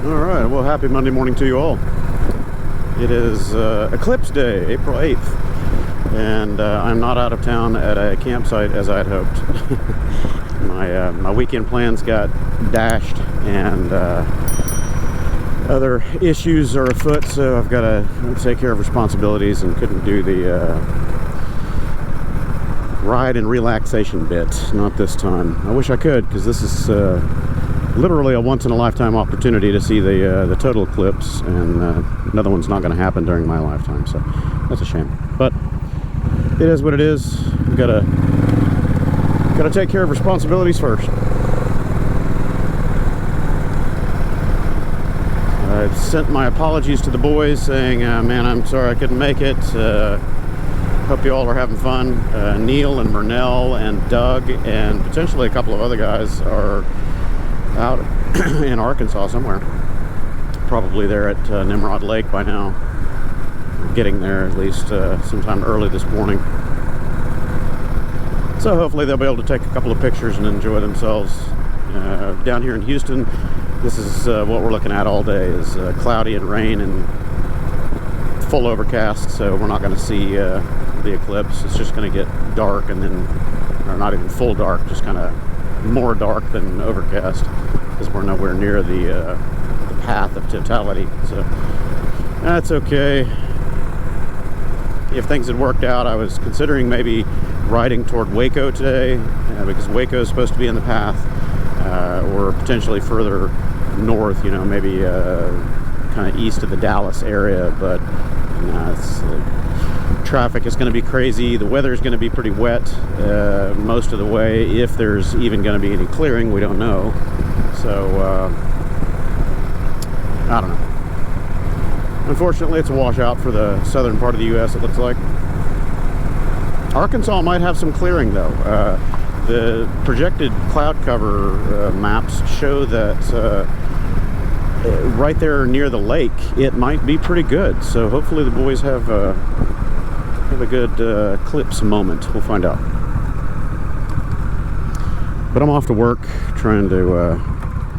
Alright, well, happy Monday morning to you all. It is Eclipse Day, April 8th, and I'm not out of town at a campsite as I had hoped. My weekend plans got dashed, and other issues are afoot, so I've got to take care of responsibilities and couldn't do the ride and relaxation bit, not this time. I wish I could, because this is literally a once-in-a-lifetime opportunity to see the total eclipse, and another one's not going to happen during my lifetime, so that's a shame. But it is what it is. We've got to take care of responsibilities first. I've sent my apologies to the boys, saying, man, I'm sorry I couldn't make it. Hope you all are having fun. Neil and Murnell and Doug and potentially a couple of other guys are out in Arkansas somewhere. Probably there at Nimrod Lake by now. Getting there at least sometime early this morning. So hopefully they'll be able to take a couple of pictures and enjoy themselves. Down here in Houston, this is what we're looking at all day, is cloudy and rain and full overcast, so we're not going to see the eclipse. It's just going to get dark, and then, or not even full dark, just kind of more dark than overcast, because we're nowhere near the path of totality. So that's okay. If things had worked out, I was considering maybe riding toward Waco today, because Waco is supposed to be in the path, or potentially further north, you know, maybe kind of east of the Dallas area. But traffic is going to be crazy. The weather is going to be pretty wet most of the way, if there's even going to be any clearing. We don't know. So I don't know. Unfortunately, it's a washout for the southern part of the U.S., it looks like. Arkansas might have some clearing, though. The projected cloud cover maps show that right there near the lake, it might be pretty good. So hopefully the boys have a good eclipse moment. We'll find out. But I'm off to work, trying to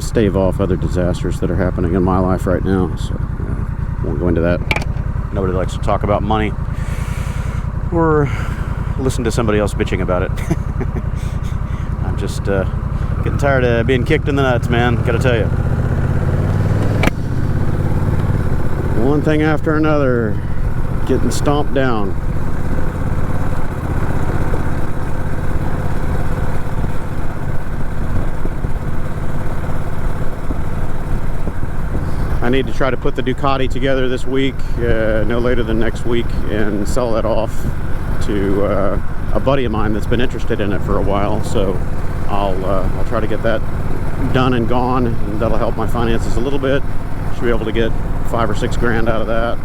stave off other disasters that are happening in my life right now. So won't go into that. Nobody likes to talk about money or listen to somebody else bitching about it. I'm just getting tired of being kicked in the nuts, man. Gotta tell you. One thing after another, getting stomped down. I need to try to put the Ducati together this week, no later than next week, and sell that off to a buddy of mine that's been interested in it for a while. So I'll try to get that done and gone, and that'll help my finances a little bit. Should be able to get $5 or $6 grand out of that.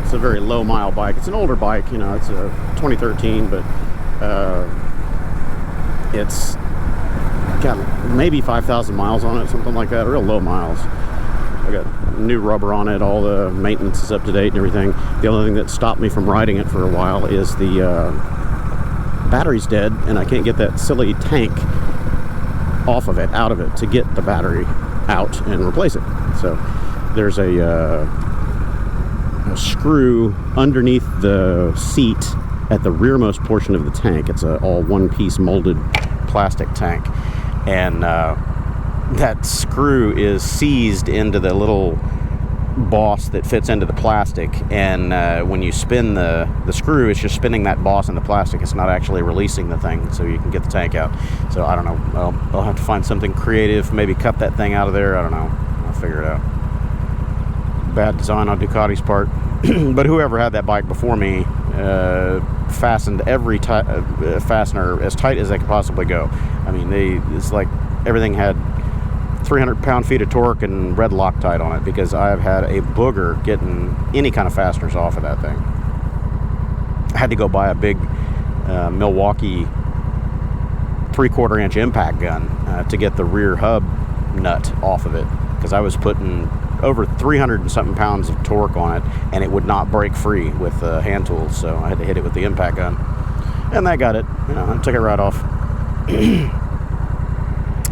It's a very low mile bike. It's an older bike, you know, it's a 2013, but it's got maybe 5,000 miles on it, something like that, real low miles. I got new rubber on it, all the maintenance is up to date and everything. The only thing that stopped me from riding it for a while is the battery's dead, and I can't get that silly tank out of it to get the battery out and replace it. So there's a screw underneath the seat at the rearmost portion of the tank. It's a all one-piece molded plastic tank, and that screw is seized into the little boss that fits into the plastic, and when you spin the screw, it's just spinning that boss in the plastic. It's not actually releasing the thing, so you can get the tank out. So I don't know, I'll have to find something creative, maybe cut that thing out of there. I don't know, I'll figure it out. Bad design on Ducati's part. But whoever had that bike before me fastened every fastener as tight as they could possibly go. I mean, it's like everything had 300 pound-feet of torque and red Loctite on it, because I've had a booger getting any kind of fasteners off of that thing. I had to go buy a big Milwaukee 3/4 inch impact gun to get the rear hub nut off of it, because I was putting over 300 and something pounds of torque on it, and it would not break free with hand tools, so I had to hit it with the impact gun, and that got it. You know, I took it right off.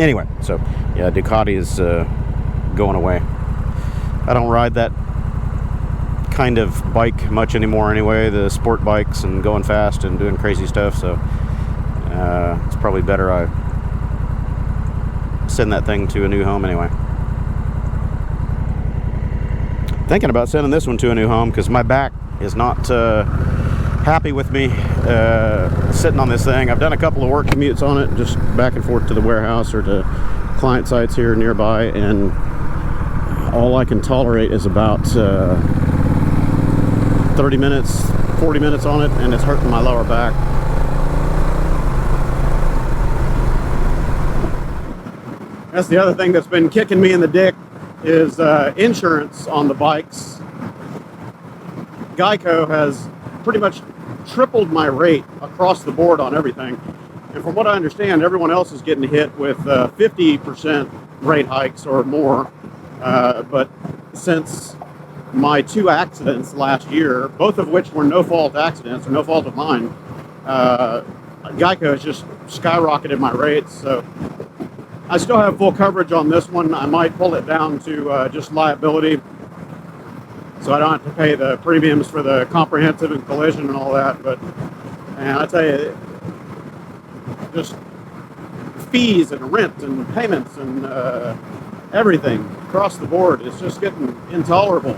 Anyway, so yeah, Ducati is going away. I don't ride that kind of bike much anymore anyway, the sport bikes and going fast and doing crazy stuff, so it's probably better I send that thing to a new home anyway. Thinking about sending this one to a new home because my back is not happy with me sitting on this thing. I've done a couple of work commutes on it, just back and forth to the warehouse or to client sites here nearby, and all I can tolerate is about 30 minutes, 40 minutes on it, and it's hurting my lower back. That's the other thing that's been kicking me in the dick is insurance on the bikes. Geico has pretty much tripled my rate across the board on everything. And from what I understand, everyone else is getting hit with 50% rate hikes or more. But since my 2 accidents last year, both of which were no-fault accidents, or no fault of mine, Geico has just skyrocketed my rates. So I still have full coverage on this one. I might pull it down to just liability, so I don't have to pay the premiums for the comprehensive and collision and all that. But, man, I tell you, just fees and rent and payments and everything across the board is just getting intolerable.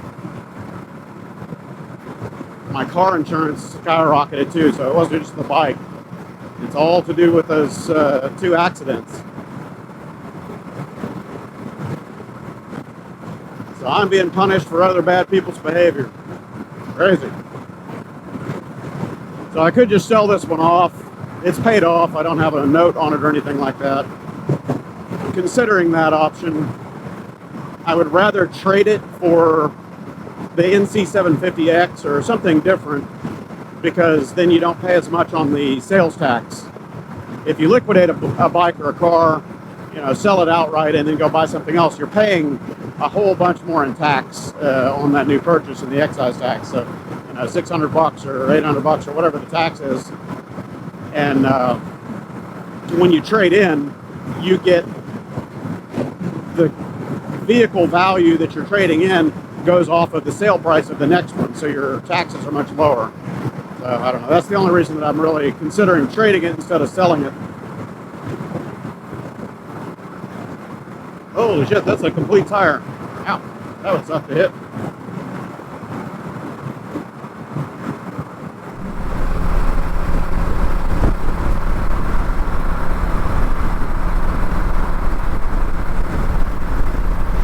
My car insurance skyrocketed too, so it wasn't just the bike. It's all to do with those 2 accidents. So I'm being punished for other bad people's behavior. Crazy. So I could just sell this one off. It's paid off. I don't have a note on it or anything like that. Considering that option, I would rather trade it for the NC750X or something different, because then you don't pay as much on the sales tax. If you liquidate a bike or a car, sell it outright and then go buy something else, you're paying a whole bunch more in tax on that new purchase and the excise tax. So, $600 or $800 or whatever the tax is. And when you trade in, you get the vehicle value that you're trading in goes off of the sale price of the next one, so your taxes are much lower. So I don't know. That's the only reason that I'm really considering trading it instead of selling it. Holy shit, that's a complete tire. Ow, that was tough to hit.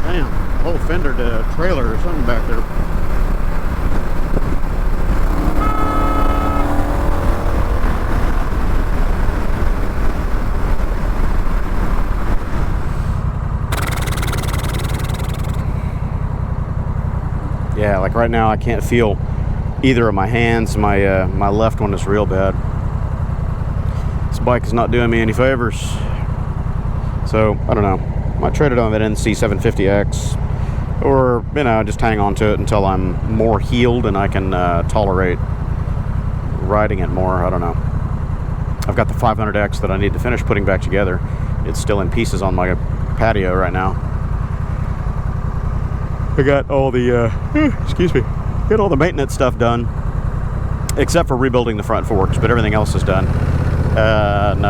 Damn, whole fender to trailer or something back there. Yeah, like right now I can't feel either of my hands. My my left one is real bad. This bike is not doing me any favors. So, I don't know. I might trade it on that NC750X, or, just hang on to it until I'm more healed and I can tolerate riding it more. I don't know. I've got the 500X that I need to finish putting back together. It's still in pieces on my patio right now. I got all the, got all the maintenance stuff done, except for rebuilding the front forks, but everything else is done. And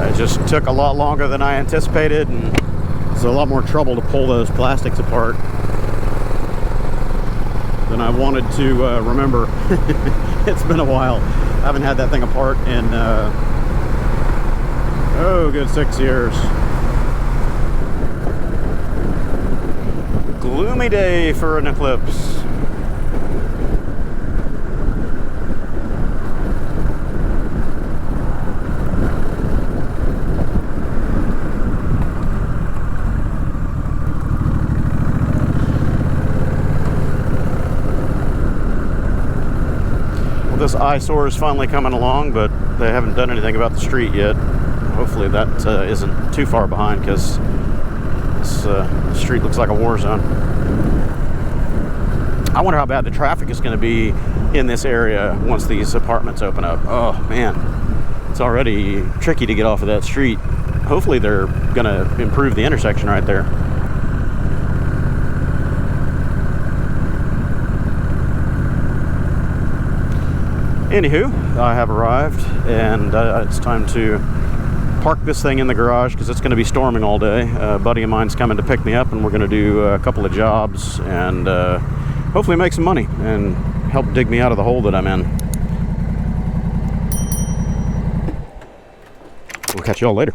it just took a lot longer than I anticipated, and it's a lot more trouble to pull those plastics apart than I wanted to remember. It's been a while. I haven't had that thing apart in, good 6 years. Gloomy day for an eclipse. Well, this eyesore is finally coming along, but they haven't done anything about the street yet. Hopefully that isn't too far behind, because this street looks like a war zone. I wonder how bad the traffic is going to be in this area once these apartments open up. Oh man, it's already tricky to get off of that street. hopefully they're gonna improve the intersection right there. Anywho, I have arrived, and it's time to park this thing in the garage because it's going to be storming all day. A buddy of mine's coming to pick me up, and we're going to do a couple of jobs and hopefully make some money and help dig me out of the hole that I'm in. We'll catch you all later.